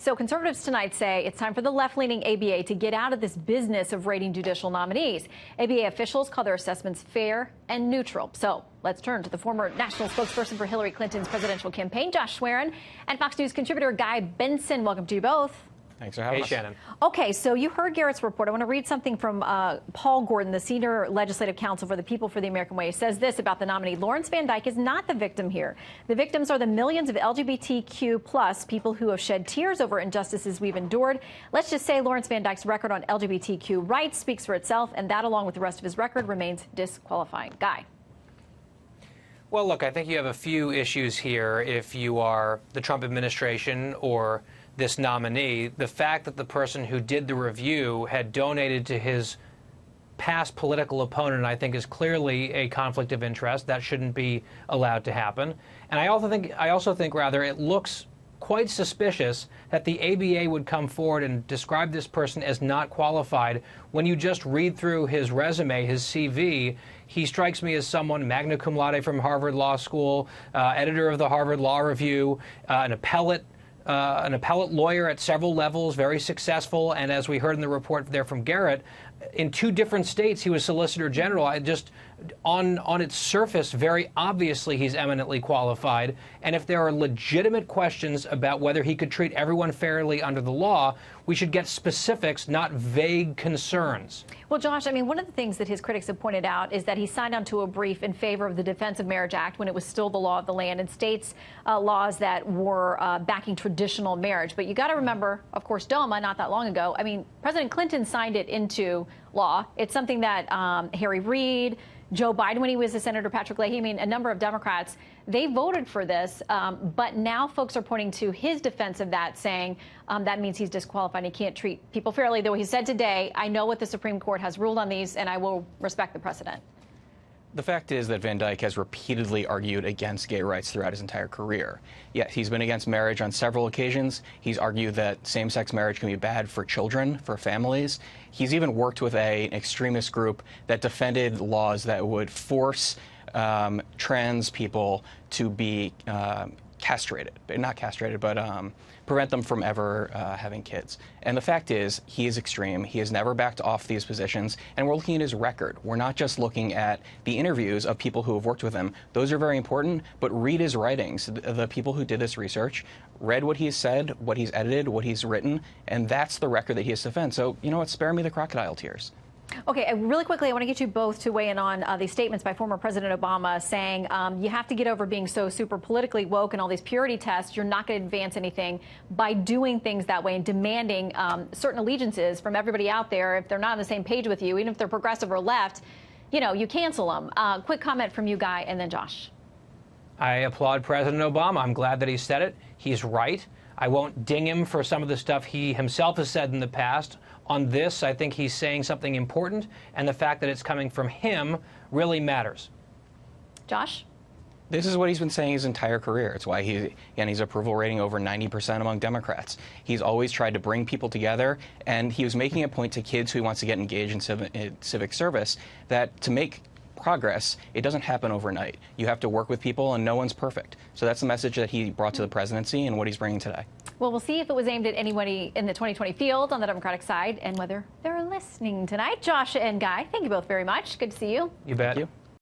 So conservatives tonight say it's time for the left-leaning ABA to get out of this business of rating judicial nominees. ABA officials call their assessments fair and neutral. So let's turn to the former national spokesperson for Hillary Clinton's presidential campaign, Josh Schwerin, and Fox News contributor Guy Benson. Welcome to you both. Thanks for having us. Hey, Shannon. Okay, so you heard Garrett's report. I want to read something from Paul Gordon, the senior legislative counsel for the People for the American Way. He says this about the nominee. Lawrence Van Dyke is not the victim here. The victims are the millions of LGBTQ plus people who have shed tears over injustices we've endured. Let's just say Lawrence Van Dyke's record on LGBTQ rights speaks for itself, and that, along with the rest of his record, remains disqualifying. Guy. Well, look, I think you have a few issues here if you are the Trump administration or this nominee. The fact that the person who did the review had donated to his past political opponent, I think, is clearly a conflict of interest. That shouldn't be allowed to happen. And I also think rather it looks quite suspicious that the ABA would come forward and describe this person as not qualified. When you just read through his resume, his CV, he strikes me as someone magna cum laude from Harvard Law School, editor of the Harvard Law Review, an appellate lawyer at several levels, very successful, and as we heard in the report there from Garrett, in 2 different states he was Solicitor General. On its surface, very obviously he's eminently qualified, and if there are legitimate questions about whether he could treat everyone fairly under the law, we should get specifics, not vague concerns. Well, Josh, I mean, one of the things that his critics have pointed out is that he signed onto a brief in favor of the Defense of Marriage Act when it was still the law of the land, and states laws that were backing traditional marriage. But you got to remember, of course, DOMA, not that long ago. I mean, President Clinton signed it into law. It's something that Harry Reid, Joe Biden, when he was a Senator, Patrick Leahy, I mean, a number of Democrats, they voted for this. But now folks are pointing to his defense of that, saying that means he's disqualified. He can't treat people fairly. Though he said today, I know what the Supreme Court has ruled on these, and I will respect the precedent. The fact is that Van Dyke has repeatedly argued against gay rights throughout his entire career. Yes, he's been against marriage on several occasions. He's argued that same-sex marriage can be bad for children, for families. He's even worked with an extremist group that defended laws that would force trans people to be castrated. Not castrated, but prevent them from ever having kids. And the fact is, he is extreme. He has never backed off these positions. And we're looking at his record. We're not just looking at the interviews of people who have worked with him. Those are very important, but read his writings. The people who did this research read what he's said, what he's edited, what he's written, and that's the record that he has to defend. So, you know what, spare me the crocodile tears. Okay, really quickly, I want to get you both to weigh in on these statements by former President Obama saying you have to get over being so super politically woke and all these purity tests. You're not going to advance anything by doing things that way and demanding certain allegiances from everybody out there. If they're not on the same page with you, even if they're progressive or left, you know, you cancel them. Quick comment from you, Guy, and then Josh. I applaud President Obama. I'm glad that he said it. He's right. I won't ding him for some of the stuff he himself has said in the past. On this, I think he's saying something important, and the fact that it's coming from him really matters. Josh? This is what he's been saying his entire career. It's why he's approval rating over 90% among Democrats. He's always tried to bring people together, and he was making a point to kids who he wants to get engaged in civic service that to make progress, it doesn't happen overnight. You have to work with people, and no one's perfect. So that's the message that he brought to the presidency and what he's bringing today. Well, we'll see if it was aimed at anybody in the 2020 field on the Democratic side and whether they're listening tonight. Josh and Guy, thank you both very much. Good to see you. You bet. Thank you.